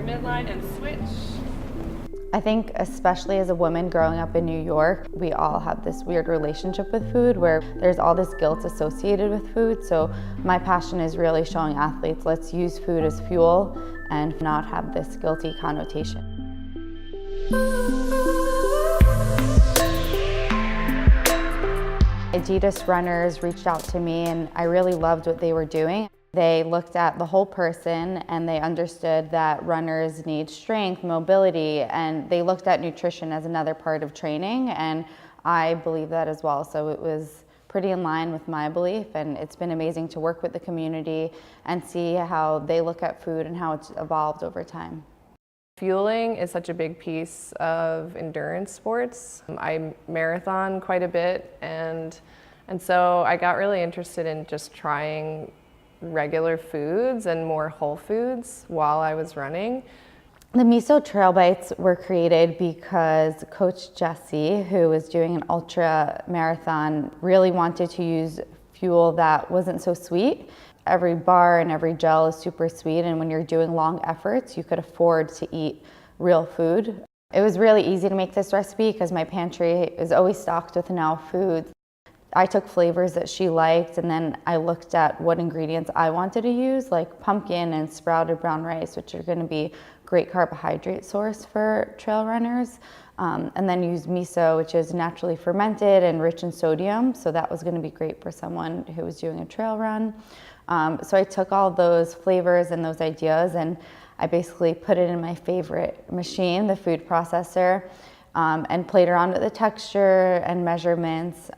midline and switch. I think especially as a woman growing up in New York, we all have this weird relationship with food where there's all this guilt associated with food. So my passion is really showing athletes, let's use food as fuel and not have this guilty connotation. Adidas runners reached out to me and I really loved what they were doing. They looked at the whole person and they understood that runners need strength, mobility, and they looked at nutrition as another part of training, and I believe that as well. So it was pretty in line with my belief, and it's been amazing to work with the community and see how they look at food and how it's evolved over time. Fueling is such a big piece of endurance sports. I marathon quite a bit, and so I got really interested in just trying regular foods and more whole foods while I was running. The Miso trail bites were created because Coach Jesse, who was doing an ultra marathon, really wanted to use fuel that wasn't so sweet. Every bar and every gel is super sweet, and when you're doing long efforts, you could afford to eat real food. It was really easy to make this recipe because my pantry is always stocked with now foods. I took flavors that she liked, and then I looked at what ingredients I wanted to use, like pumpkin and sprouted brown rice, which are going to be great carbohydrate source for trail runners. And then use miso, which is naturally fermented and rich in sodium, so that was going to be great for someone who was doing a trail run. So I took all those flavors and those ideas and I basically put it in my favorite machine, the food processor, and played around with the texture and measurements,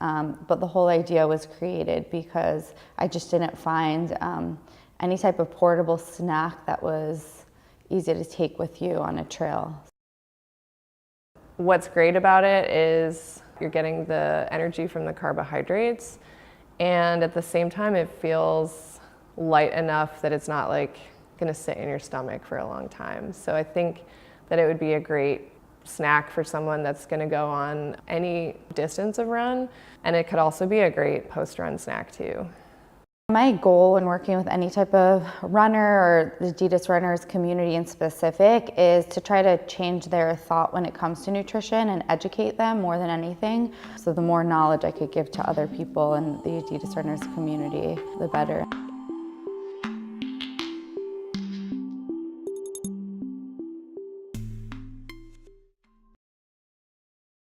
but the whole idea was created because I just didn't find any type of portable snack that was easy to take with you on a trail. What's great about it is you're getting the energy from the carbohydrates, and at the same time it feels light enough that it's not like going to sit in your stomach for a long time. So I think that it would be a great snack for someone that's going to go on any distance of run, and it could also be a great post-run snack too. My goal when working with any type of runner or the Adidas runners community in specific is to try to change their thought when it comes to nutrition and educate them more than anything. So the more knowledge I could give to other people in the Adidas runners community, the better.